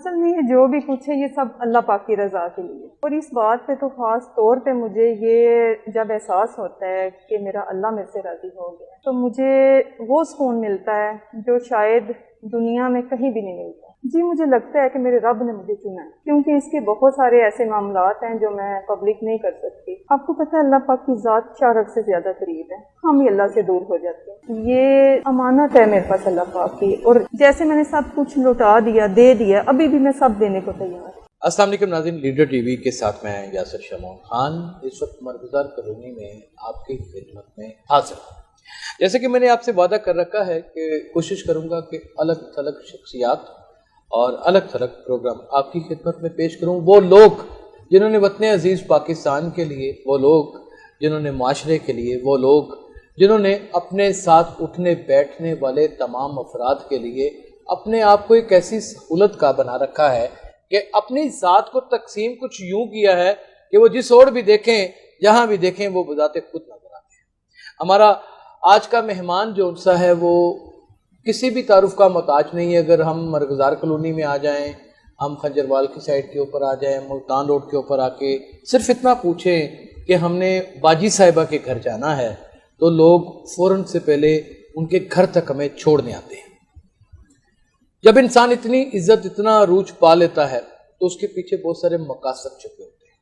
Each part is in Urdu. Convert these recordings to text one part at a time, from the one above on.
اصل میں یہ جو بھی کچھ ہے یہ سب اللہ پاک کی رضا کے لیے، اور اس بات پہ تو خاص طور پہ مجھے یہ جب احساس ہوتا ہے کہ میرا اللہ میرے سے راضی ہو گیا تو مجھے وہ سکون ملتا ہے جو شاید دنیا میں کہیں بھی نہیں ملتا۔ جی مجھے لگتا ہے کہ میرے رب نے مجھے چنا ہے، کیونکہ اس کے بہت سارے ایسے معاملات ہیں جو میں پبلک نہیں کر سکتی۔ آپ کو پتہ ہے اللہ پاک کی ذات شارک سے زیادہ قریب ہے، ہم ہی اللہ سے دور ہو جاتے ہیں۔ یہ امانت ہے میرے پاس اللہ پاک کی، اور جیسے میں نے سب کچھ لوٹا دیا، دے دیا، ابھی بھی میں سب دینے کو تیار ہوں۔ السلام علیکم ناظرین، لیڈر ٹی وی کے ساتھ میں یاسر شمعون خان اس وقت مرغزار کالونی میں آپ کی خدمت میں حاضر ہوں۔ جیسے کہ میں نے آپ سے وعدہ کر رکھا ہے کہ کوشش کروں گا کہ الگ تھلگ شخصیات اور الگ تھلگ پروگرام آپ کی خدمت میں پیش کروں، وہ لوگ جنہوں نے وطن عزیز پاکستان کے لیے، وہ لوگ جنہوں نے معاشرے کے لیے، وہ لوگ جنہوں نے اپنے ساتھ اٹھنے بیٹھنے والے تمام افراد کے لیے اپنے آپ کو ایک ایسی سہولت کا بنا رکھا ہے کہ اپنی ذات کو تقسیم کچھ یوں کیا ہے کہ وہ جس اور بھی دیکھیں، جہاں بھی دیکھیں، وہ بذات خود نظر آتے ہیں۔ ہمارا آج کا مہمان جو انسا ہے وہ کسی بھی تعارف کا محتاج نہیں ہے۔ اگر ہم مرغزار کالونی میں آ جائیں، ہم خنجروال کی سائڈ کے اوپر آ جائیں، ملتان روڈ کے اوپر آ کے صرف اتنا پوچھیں کہ ہم نے باجی صاحبہ کے گھر جانا ہے تو لوگ فوراً سے پہلے ان کے گھر تک ہمیں چھوڑنے آتے ہیں۔ جب انسان اتنی عزت، اتنا عروج پا لیتا ہے تو اس کے پیچھے بہت سارے مقاصد چھپے ہوتے ہیں۔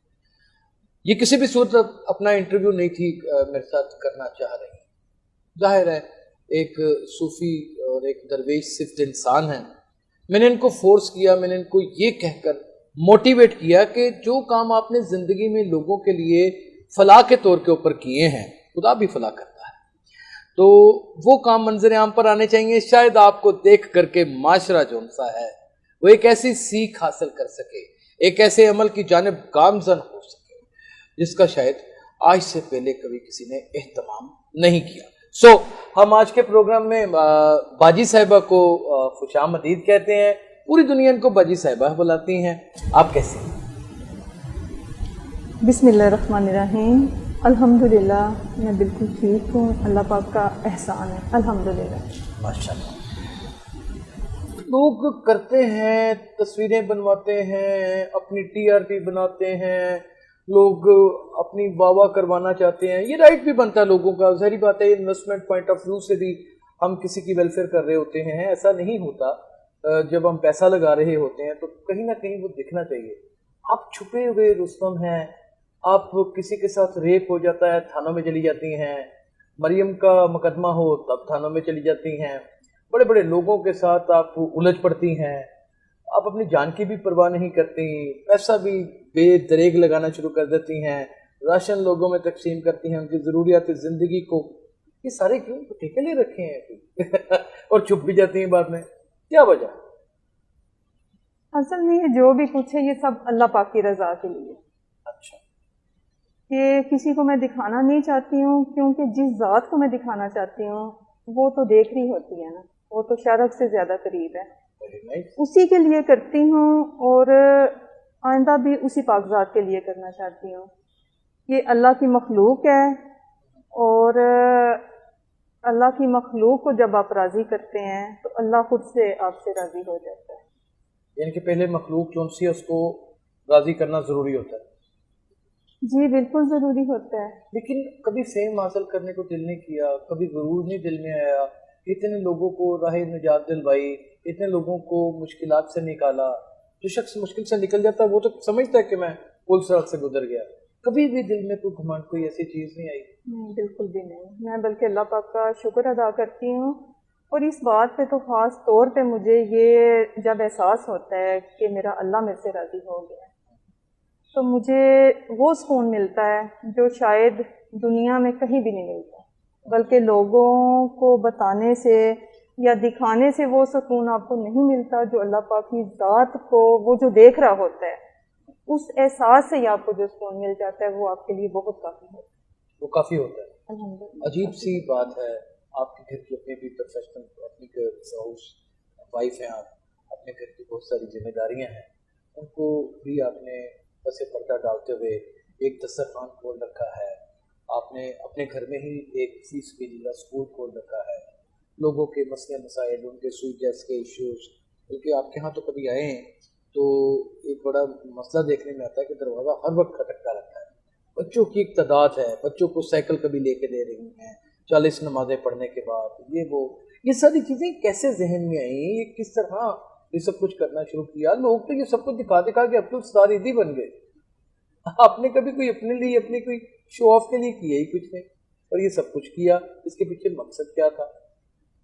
یہ کسی بھی صورت اپنا انٹرویو نہیں تھی میرے ساتھ کرنا چاہ رہی، ظاہر ہے ایک صوفی اور ایک درویش صفت انسان ہیں۔ میں نے ان کو فورس کیا، میں نے ان کو یہ کہہ کر موٹیویٹ کیا کہ جو کام آپ نے زندگی میں لوگوں کے لیے فلاح کے طور کے اوپر کیے ہیں، خدا بھی فلاح کرتا ہے، تو وہ کام منظر عام پر آنے چاہیے۔ شاید آپ کو دیکھ کر کے معاشرہ جو انسا ہے وہ ایک ایسی سیکھ حاصل کر سکے، ایک ایسے عمل کی جانب گامزن ہو سکے جس کا شاید آج سے پہلے کبھی کسی نے اہتمام نہیں کیا۔ ہم آج کے پروگرام میں باجی صاحبہ کو خوش آمدید کہتے ہیں۔ پوری دنیا ان کو باجی صاحبہ بلاتی ہیں۔ آپ کیسے ہیں؟ بسم اللہ الرحمن الرحیم۔ الحمدللہ میں بالکل ٹھیک ہوں، اللہ پاک کا احسان ہے، الحمدللہ۔ ماشاءاللہ۔ لوگ کرتے ہیں، تصویریں بنواتے ہیں، اپنی ٹی آر پی بناتے ہیں، لوگ اپنی واہ واہ کروانا چاہتے ہیں، یہ رائٹ بھی بنتا ہے لوگوں کا، ظاہری بات ہے انویسٹمنٹ پوائنٹ آف ویو سے بھی ہم کسی کی ویلفیئر کر رہے ہوتے ہیں۔ ایسا نہیں ہوتا، جب ہم پیسہ لگا رہے ہوتے ہیں تو کہیں نہ کہیں وہ دکھنا چاہیے۔ آپ چھپے ہوئے رستم ہیں، آپ کسی کے ساتھ ریپ ہو جاتا ہے تھانوں میں چلی جاتی ہیں، مریم کا مقدمہ ہو تب تھانوں میں چلی جاتی ہیں، بڑے بڑے لوگوں کے ساتھ آپ الجھ پڑتی ہیں، آپ اپنی جان کی بھی پرواہ نہیں کرتی، پیسہ بھی بے دریغ لگانا شروع کر دیتی ہیں، راشن لوگوں میں تقسیم کرتی ہیں، ان کی ضروریات زندگی کو، یہ سارے کیوں ٹھیکے لے رکھے ہیں اور چھپ بھی جاتی ہیں بعد میں، کیا وجہ؟ اصل میں یہ جو بھی کچھ ہے یہ سب اللہ پاک کی رضا کے لیے۔ اچھا، کہ کسی کو میں دکھانا نہیں چاہتی ہوں، کیونکہ جس ذات کو میں دکھانا چاہتی ہوں وہ تو دیکھ رہی ہوتی ہے نا، وہ تو شارک سے زیادہ قریب ہے، اسی کے لیے کرتی ہوں، اور آئندہ بھی اسی پاک ذات کے لیے کرنا چاہتی ہوں۔ یہ اللہ کی مخلوق ہے، اور اللہ کی مخلوق کو جب آپ راضی کرتے ہیں تو اللہ خود سے آپ سے راضی ہو جاتا ہے۔ یعنی کہ پہلے مخلوق جو سی ہے اس کو راضی کرنا ضروری ہوتا ہے۔ جی بالکل ضروری ہوتا ہے۔ لیکن کبھی فیم حاصل کرنے کو دل نہیں کیا، کبھی غرور نہیں دل میں آیا، اتنے لوگوں کو راہ نجات دلوائی، اتنے لوگوں کو مشکلات سے نکالا۔ جو شخص مشکل سے نکل جاتا ہے وہ تو سمجھتا ہے کہ میں پل سڑک سے گزر گیا، کبھی بھی دل میں کوئی گھمنڈ، کوئی ایسی چیز نہیں آئی؟ نہیں، بالکل بھی نہیں، میں بلکہ اللہ پاک کا شکر ادا کرتی ہوں، اور اس بات پہ تو خاص طور پہ مجھے یہ جب احساس ہوتا ہے کہ میرا اللہ میرے سے راضی ہو گیا تو مجھے وہ سکون ملتا ہے جو شاید دنیا میں کہیں بھی نہیں ملتا، بلکہ لوگوں کو بتانے سے یا دکھانے سے وہ سکون آپ کو نہیں ملتا جو اللہ پاک کی ذات کو وہ جو دیکھ رہا ہوتا ہے، اس احساس سے ہی آپ کو جو سکون مل جاتا ہے وہ آپ کے لیے بہت کافی ہوتا ہے۔ وہ کافی ہوتا ہے۔ الحمدللہ۔ عجیب سی بات ہے، آپ کے گھر کی اپنی بھی پروفیشنل، اپنی ہاؤس وائف ہیں، آپ اپنے گھر کی بہت ساری ذمہ داریاں ہیں، ان کو بھی آپ نے پس پردہ ڈالتے ہوئے ایک دسترخوان کھول رکھا ہے، آپ نے اپنے گھر میں ہی ایک فی سبیل اللہ اسکول کھول رکھا ہے، لوگوں کے مسئلے مسائل، ان کے سوئی جیس کے ایشوز، بلکہ آپ کے ہاں تو کبھی آئے ہیں تو ایک بڑا مسئلہ دیکھنے میں آتا ہے کہ دروازہ ہر وقت کھٹکتا رہتا ہے. بچوں کی ایک تعداد ہے, بچوں کو سائیکل کبھی لے کے دے رہی ہیں 40 نمازیں پڑھنے کے بعد, یہ ساری چیزیں کیسے ذہن میں آئیں, یہ کس طرح یہ سب کچھ کرنا شروع کیا؟ لوگ تو یہ سب کچھ دکھا دکھا کے اب تو اسٹار عیدی بن گئے. آپ نے کبھی کوئی اپنے لیے اپنی کوئی شو آف کے لیے کیا ہی کچھ نہیں, اور یہ سب کچھ کیا, اس کے پیچھے مقصد کیا تھا؟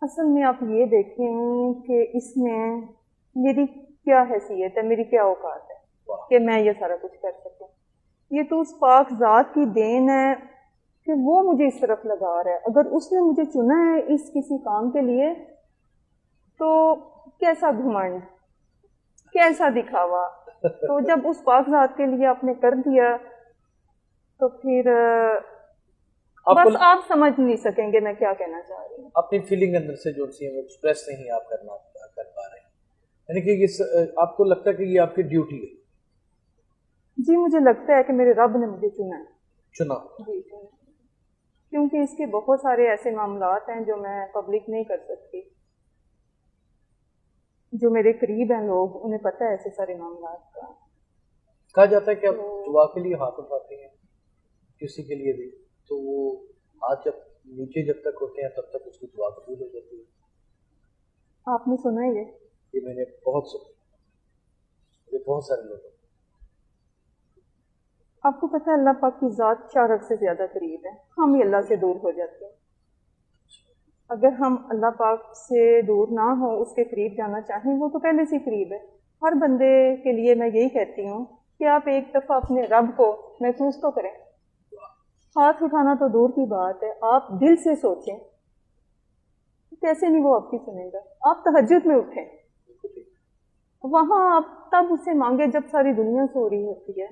اصل میں آپ یہ دیکھیں کہ اس میں میری کیا حیثیت ہے, میری کیا اوقات ہے کہ میں یہ سارا کچھ کر سکوں. یہ تو اس پاک ذات کی دین ہے کہ وہ مجھے اس طرف لگا رہا ہے. اگر اس نے مجھے چنا ہے اس کسی کام کے لیے تو کیسا گھمنڈ, کیسا دکھاوا. تو جب اس پاک ذات کے لیے آپ نے کر دیا تو پھر بس آپ سمجھ نہیں سکیں گے میں کیا کہنا چاہ رہی ہوں. اپنی فیلنگ اندر سے جو سی ہے وہ ایکسپریس نہیں آپ کر پا رہے ہیں, یعنی کہ یہ آپ کو لگتا ہے کہ یہ آپ کی ڈیوٹی ہے؟ جی مجھے لگتا ہے کہ میرے رب نے مجھے چنا. جی کیونکہ اس کے بہت سارے ایسے معاملات ہیں جو میں پبلک نہیں کر سکتی. جو میرے قریب ہیں لوگ, انہیں پتہ ہے ایسے سارے معاملات کا. کہا جاتا ہے کہ آپ دعا کے لیے ہاتھ اٹھاتے ہیں کسی کے لیے بھی, تو وہ ہاتھ جب نیچے جب تک ہوتے ہیں تب تک اس کی دعا قبول ہو جاتی ہے. آپ نے سنا ہے یہ میں نے بہت سنا, یہ بہت سارے لوگ. آپ کو پتہ ہے اللہ پاک کی ذات 4 ارب سے زیادہ قریب ہے, ہم ہی اللہ سے دور ہو جاتے ہیں. اگر ہم اللہ پاک سے دور نہ ہوں, اس کے قریب جانا چاہیں, وہ تو پہلے سے قریب ہے. ہر بندے کے لیے میں یہی کہتی ہوں کہ آپ ایک دفعہ اپنے رب کو محسوس تو کریں. ہاتھ اٹھانا تو دور کی بات ہے, آپ دل سے سوچیں, کیسے نہیں وہ آپ کی سنے گا. آپ تہجد میں اٹھیں, وہاں آپ تب اسے مانگے جب ساری دنیا سو رہی ہوتی ہے,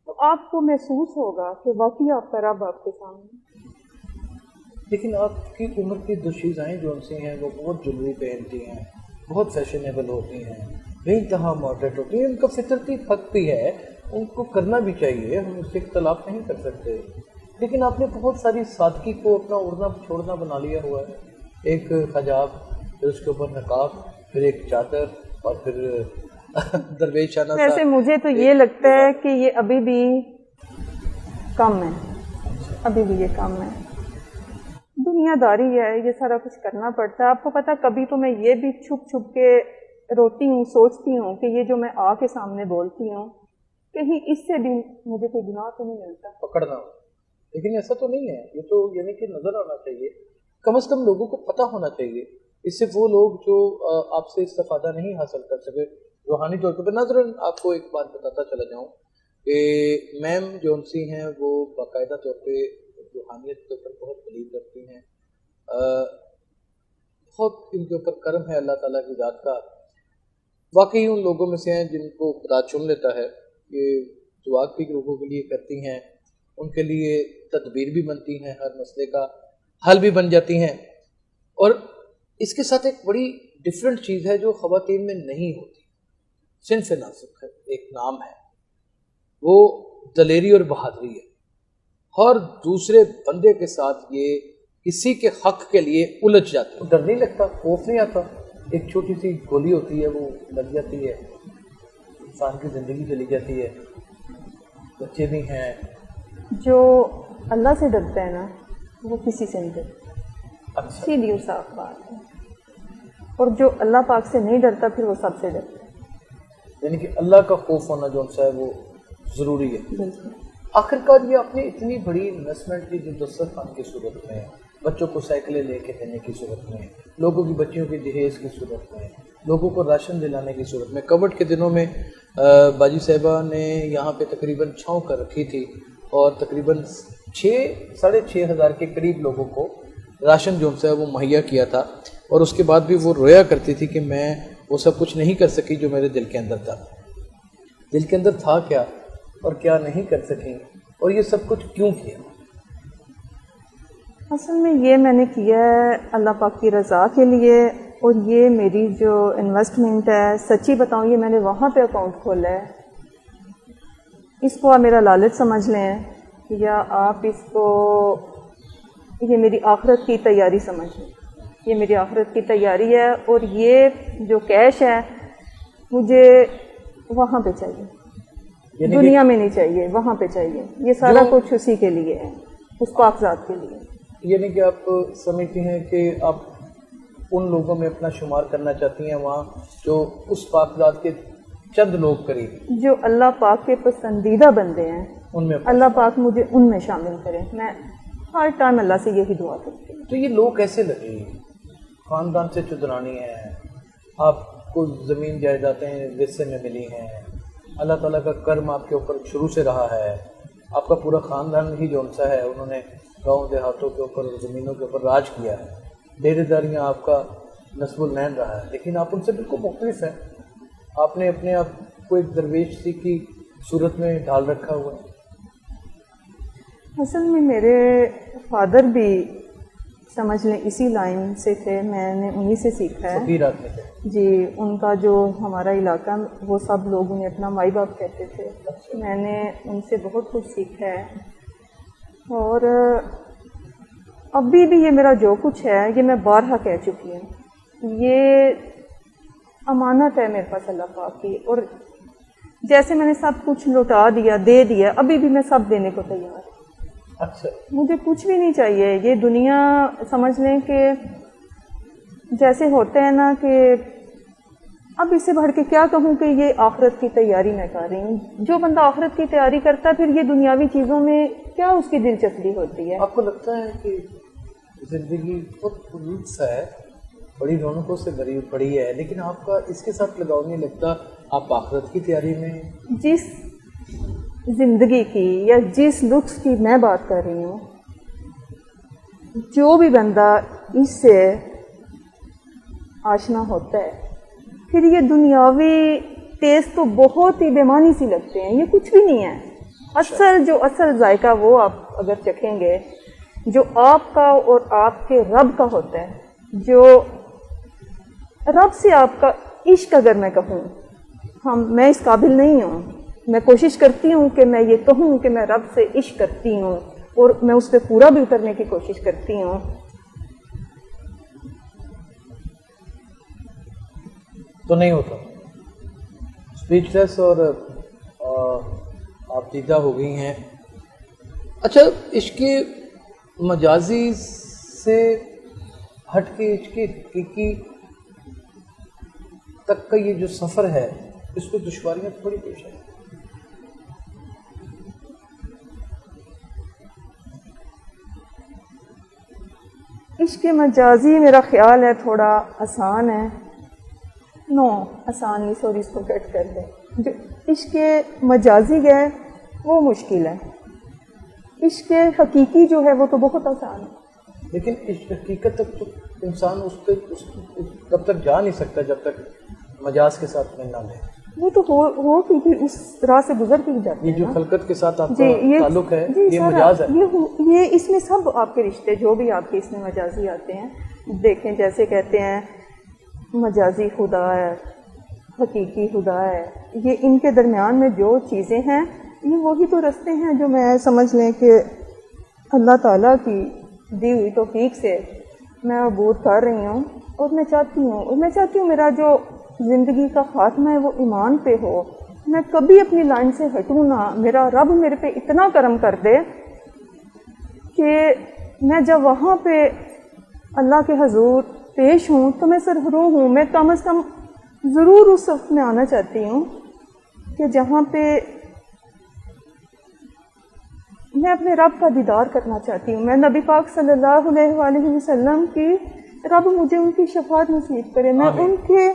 تو آپ کو محسوس ہوگا کہ واقعی آپ کا رب آپ کے سامنے. لیکن آپ کی عمر کی دوشیزائیں جو ان سے ہیں وہ بہت جویلری پہنتی ہیں, بہت فیشنیبل ہوتی ہیں, بے انتہا ماڈرن ہوتی ہیں. ان کا فطرتی حق بھی ہے, ان کو کرنا بھی چاہیے, ہم اس سے اختلاف نہیں کر سکتے. لیکن آپ نے بہت ساری سادگی کو اپنا اڑنا چھوڑنا بنا لیا ہوا ہے. ایک حجاب, پھر اس کے اوپر نقاب, پھر ایک چادر, اور پھر درویشانہ سا. ویسے مجھے تو یہ لگتا ہے کہ یہ ابھی بھی کم ہے, ابھی بھی یہ کم ہے. دنیا داری ہے, یہ سارا کچھ کرنا پڑتا ہے. آپ کو پتہ, کبھی تو میں یہ بھی چھپ چھپ کے روتی ہوں, سوچتی ہوں کہ یہ جو میں آ کے سامنے بولتی ہوں کہیں اس سے بھی مجھے کوئی گناہ تو نہیں ملتا. پکڑنا ہو, لیکن ایسا تو نہیں ہے. یہ تو یعنی کہ نظر آنا چاہیے, کم از کم لوگوں کو پتہ ہونا چاہیے. اس سے وہ لوگ جو آپ سے استفادہ نہیں حاصل کر سکے روحانی طور پہ. ناظرین آپ کو ایک بات بتاتا چلا جاؤں کہ میم جونسی ہیں وہ باقاعدہ طور پہ روحانیت کے اوپر بہت بلیو رکھتی ہیں, بہت ان کے اوپر کرم ہے اللہ تعالیٰ کی ذات کا. واقعی ان لوگوں میں سے ہیں جن کو خدا چن لیتا ہے, یہ دعا بھی لوگوں کے لیے کرتی ہیں, ان کے لیے تدبیر بھی بنتی ہیں, ہر مسئلے کا حل بھی بن جاتی ہیں. اور اس کے ساتھ ایک بڑی ڈفرینٹ چیز ہے جو خواتین میں نہیں ہوتی, صنف ناسک ایک نام ہے, وہ دلیری اور بہادری ہے. ہر دوسرے بندے کے ساتھ یہ کسی کے حق کے لیے الجھ جاتے ہیں. ڈر نہیں لگتا, خوف نہیں آتا. ایک چھوٹی سی گولی ہوتی ہے, وہ لگ جاتی ہے, انسان کی زندگی چلی جاتی ہے. بچے بھی ہیں. جو اللہ سے ڈرتا ہے نا وہ کسی سے نہیں ڈرتا, سیدھی اور صاف بات ہے. اور جو اللہ پاک سے نہیں ڈرتا پھر وہ سب سے ڈرتا ہے. یعنی کہ اللہ کا خوف ہونا جو ہے وہ ضروری ہے. بالکل. آخرکار یہ آپ نے اتنی بڑی انویسٹمنٹ کی جو دسترخوان کی صورت میں, بچوں کو سائیکلیں لے کے دینے کی صورت میں, لوگوں کی بچیوں کی جہیز کی صورت میں, لوگوں کو راشن دلانے کی صورت میں. کووڈ کے دنوں میں باجی صاحبہ نے یہاں پہ تقریباً چھاؤں کر رکھی تھی, اور تقریباً 6,500 ہزار کے قریب لوگوں کو راشن جو ہے وہ مہیا کیا تھا. اور اس کے بعد بھی وہ رویا کرتی تھی کہ میں وہ سب کچھ نہیں کر سکی جو میرے دل کے اندر تھا. دل کے اندر تھا کیا اور کیا نہیں کر سکیں, اور یہ سب کچھ کیوں کیا؟ اصل میں یہ میں نے کیا ہے اللہ پاک کی رضا کے لیے. اور یہ میری جو انویسٹمنٹ ہے, سچی بتاؤں, یہ میں نے وہاں پہ اکاؤنٹ کھولا ہے. اس کو آپ میرا لالچ سمجھ لیں, یا آپ اس کو یہ میری آخرت کی تیاری سمجھ لیں. یہ میری آخرت کی تیاری ہے. اور یہ جو کیش ہے مجھے وہاں پہ چاہیے، یعنی دنیا میں نہیں چاہیے، وہاں پہ چاہیے. یہ سارا جو- کچھ اسی کے لیے ہے، اس پاک ذات کے لیے. یعنی کہ آپ سمجھتی ہیں کہ آپ ان لوگوں میں اپنا شمار کرنا چاہتی ہیں وہاں جو اس پاک ذات کے چند لوگ قریب جو اللہ پاک کے پسندیدہ بندے ہیں، ان میں اللہ پاک مجھے ان میں شامل کرے. میں ہر ٹائم اللہ سے یہی دعا کرتی ہوں. تو یہ لوگ کیسے لگے؟ خاندان سے چدرانی ہیں، آپ کو زمین جائیدادیں ورثے میں ملی ہیں، اللہ تعالیٰ کا کرم آپ کے اوپر شروع سے رہا ہے، آپ کا پورا خاندان ہی جون سا ہے انہوں نے گاؤں دیہاتوں کے اوپر اور زمینوں کے اوپر راج کیا ہے، ڈیرے داریاں آپ کا نصب النین رہا ہے، لیکن آپ ان سے بالکل مختلف ہیں. آپ نے اپنے آپ کو ایک درویش سی کی صورت میں ڈھال رکھا ہوا ہے. اصل میں میرے فادر بھی سمجھ لیں اسی لائن سے تھے، میں نے انہی سے سیکھا ہے. فقیر آدمی تھے. جی، ان کا جو ہمارا علاقہ وہ سب لوگ انہیں اپنا مائی باپ کہتے تھے. میں نے ان سے بہت کچھ سیکھا ہے، اور ابھی بھی یہ میرا جو کچھ ہے یہ میں بارہا کہہ چکی ہوں، یہ امانت ہے میرے پاس اللہ پاک کی. اور جیسے میں نے سب کچھ لوٹا دیا، دے دیا، ابھی بھی میں سب دینے کو تیار ہوں. اچھا. مجھے کچھ بھی نہیں چاہیے. یہ دنیا سمجھ لیں کہ جیسے ہوتے ہیں نا کہ اب اس سے بڑھ کے کیا کہوں کہ یہ آخرت کی تیاری میں کر رہی ہوں. جو بندہ آخرت کی تیاری کرتا ہے پھر یہ دنیاوی چیزوں میں کیا اس کی دلچسپی ہوتی ہے. آپ کو لگتا ہے کہ زندگی بہت پرلطف سا ہے، بڑی رونقوں سے بڑی ہے، لیکن آپ کا اس کے ساتھ لگاؤ نہیں لگتا؟ آپ آخرت کی تیاری میں جس زندگی کی یا جس لطف کی میں بات کر رہی ہوں، جو بھی بندہ اس سے آشنا ہوتا ہے پھر یہ دنیاوی ٹیسٹ تو بہت ہی بےمانی سی لگتے ہیں. یہ کچھ بھی نہیں ہے. اصل ذائقہ وہ آپ اگر چکھیں گے جو آپ کا اور آپ کے رب کا ہوتا ہے، جو رب سے آپ کا عشق اگر میں کہوں، میں اس قابل نہیں ہوں. میں کوشش کرتی ہوں کہ میں یہ کہوں کہ میں رب سے عشق کرتی ہوں اور میں اس پہ پورا بھی اترنے کی کوشش کرتی ہوں. تو نہیں ہوتا. اسپیچ لیس اور آپ دیدہ ہو گئی ہیں. اچھا، عشق مجازی سے ہٹ کے عشق حقیقی تک کا یہ جو سفر ہے اس پہ دشواریاں تھوڑی پیش آئی. عشق مجازی میرا خیال ہے تھوڑا آسان ہے. آسان نہیں، سوری، اس کو کٹ کر دیں. جو عشق مجازی ہے وہ مشکل ہے. عشق حقیقی جو ہے وہ تو بہت آسان ہے. لیکن عشق حقیقت تک تو انسان اس تب تک جا نہیں سکتا جب تک مجاز کے ساتھ میں نہ لے. وہ تو ہو کیونکہ اس راہ سے گزر کے جاتے یہ ہیں جو نا. خلقت کے ساتھ آپ جی، کا تعلق ہے یہ سارا مجاز ہے. یہ اس میں سب آپ کے رشتے جو بھی آپ کے اس میں مجازی آتے ہیں، دیکھیں جیسے کہتے ہیں مجازی خدا ہے، حقیقی خدا ہے، یہ ان کے درمیان میں جو چیزیں ہیں یہ وہی تو رستے ہیں جو میں سمجھ لیں کہ اللہ تعالیٰ کی دی ہوئی توفیق سے میں عبور کر رہی ہوں. اور میں چاہتی ہوں میرا جو زندگی کا خاتمہ ہے وہ ایمان پہ ہو. میں کبھی اپنی لائن سے ہٹوں نہ. میرا رب میرے پہ اتنا کرم کر دے کہ میں جب وہاں پہ اللہ کے حضور پیش ہوں تو میں سرخرو ہوں. میں کم از کم ضرور اس وقت میں آنا چاہتی ہوں کہ جہاں پہ میں اپنے رب کا دیدار کرنا چاہتی ہوں. میں نبی پاک صلی اللہ علیہ وآلہ وسلم کی رب مجھے ان کی شفاعت نصیب کرے. میں ان کے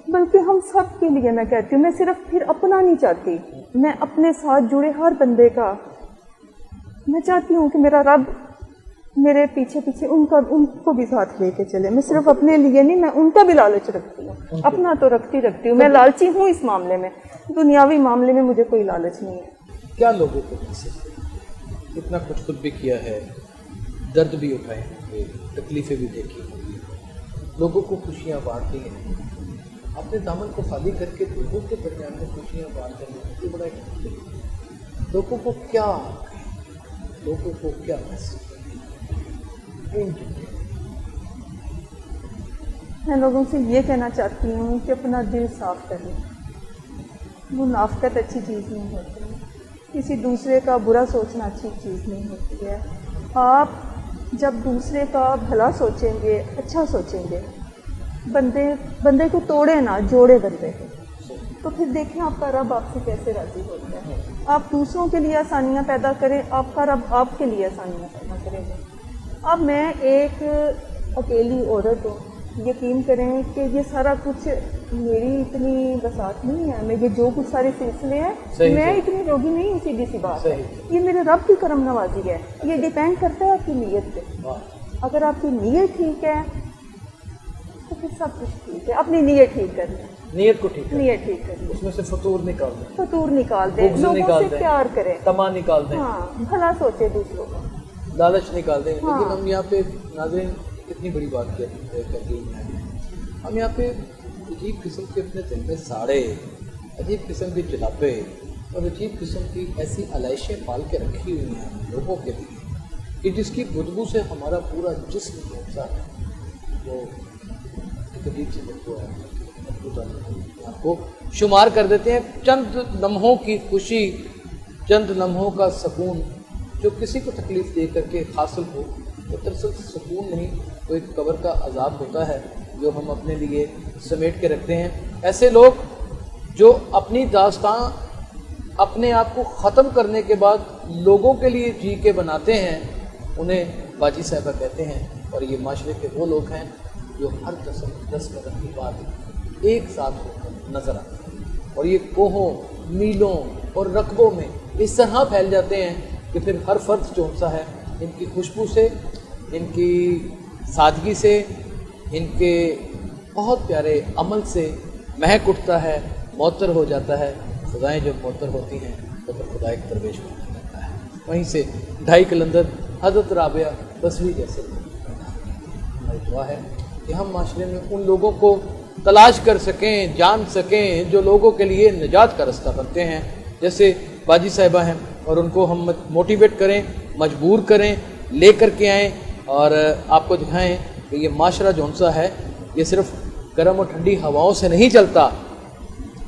بلکہ ہم سب کے لیے میں کہتی ہوں، میں صرف پھر اپنا نہیں چاہتی، میں اپنے ساتھ جڑے ہر بندے کا میں چاہتی ہوں کہ میرا رب میرے پیچھے ان کو بھی ساتھ لے کے چلے. میں صرف اپنے لیے نہیں، میں ان کا بھی لالچ رکھتی ہوں. اپنا تو رکھتی ہوں. میں لالچی ہوں اس معاملے میں، دنیاوی معاملے میں مجھے کوئی لالچ نہیں ہے. کیا لوگوں کو اتنا کچھ خود بھی کیا ہے، درد بھی اٹھائے ہیں، تکلیفیں بھی دیکھی ہیں، لوگوں کو خوشیاں بانٹی ہیں. اپنے دامن کو خالی کر کے لوگوں کے درمیان میں خوشیاں بانٹ رہے ہیں، یہ بڑا ایک لوگوں کو کیا میں لوگوں سے یہ کہنا چاہتی ہوں کہ اپنا دل صاف کریں. منافقت اچھی چیز نہیں ہوتی، کسی دوسرے کا برا سوچنا اچھی چیز نہیں ہوتی ہے. آپ جب دوسرے کا بھلا سوچیں گے، اچھا سوچیں گے، بندے کو توڑے نہ، جوڑے بندے کو، تو پھر دیکھیں آپ کا رب آپ سے کیسے راضی ہوتا ہے. آپ دوسروں کے لیے آسانیاں پیدا کریں، آپ کا رب آپ کے لیے آسانیاں پیدا کریں گے. اب میں ایک اکیلی عورت ہوں، یقین کریں کہ یہ سارا کچھ میری اتنی بساط نہیں ہے. میں یہ جو کچھ سارے سلسلے ہیں، میں اتنی روگی نہیں ہوں. سیدھی سی بات ہے، یہ میرے رب کی کرم نوازی ہے. یہ ڈیپینڈ کرتا ہے آپ کی نیت پہ. اگر آپ کی نیت ٹھیک ہے تو پھر سب کچھ ٹھیک ہے. اپنی نیت ٹھیک کر لیں، نیت کو ٹھیک نیت ٹھیک کر لیں، اس میں سے فطور نکال دیں، فطور نکال دیں، لوگوں سے پیار کریں، تما نکال دیں، ہاں بھلا سوچے دوسروں کا، لالچ نکال دیں. لیکن ہم یہاں پہ ناظرین کتنی بڑی بات کر رہی ہیں. ہم یہاں پہ عجیب قسم کے اپنے دل میں ساڑے، عجیب قسم کے جلاپے اور عجیب قسم کی ایسی علائشیں پال کے رکھی ہوئی ہیں لوگوں کے لیے کہ جس کی بدبو سے ہمارا پورا جسم جھلسا ہے. وہ ایک عجیب سی بدبو ہے. آپ کو شمار کر دیتے ہیں چند لمحوں کی خوشی، چند لمحوں کا سکون جو کسی کو تکلیف دے کر کے حاصل ہو. وہ دراصل سکون نہیں، وہ ایک قبر کا عذاب ہوتا ہے جو ہم اپنے لیے سمیٹ کے رکھتے ہیں. ایسے لوگ جو اپنی داستان اپنے آپ کو ختم کرنے کے بعد لوگوں کے لیے جی کے بناتے ہیں، انہیں باجی صاحبہ کہتے ہیں. اور یہ معاشرے کے وہ لوگ ہیں جو ہر 10 قدم کے بعد ایک ساتھ ہو کر نظر آتے ہیں اور یہ کوہوں، میلوں اور رقبوں میں اس طرح پھیل جاتے ہیں کہ پھر ہر فرد جو سا ہے ان کی خوشبو سے، ان کی سادگی سے، ان کے بہت پیارے عمل سے مہک اٹھتا ہے، معطر ہو جاتا ہے. خدائیں جب معطر ہوتی ہیں تو پھر خدا ایک درویش ہوتا جاتا ہے. وہیں سے 2.5 قلندر حضرت رابعہ بصری جیسے ہماری دعا ہے کہ ہم معاشرے میں ان لوگوں کو تلاش کر سکیں، جان سکیں جو لوگوں کے لیے نجات کا رستہ بنتے ہیں، جیسے باجی صاحبہ ہیں، اور ان کو ہم موٹیویٹ کریں، مجبور کریں، لے کر کے آئیں اور آپ کو دکھائیں کہ یہ معاشرہ جون سا ہے یہ صرف گرم اور ٹھنڈی ہواؤں سے نہیں چلتا،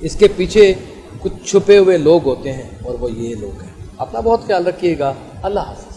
اس کے پیچھے کچھ چھپے ہوئے لوگ ہوتے ہیں اور وہ یہ لوگ ہیں. اپنا بہت خیال رکھیے گا. اللہ حافظ.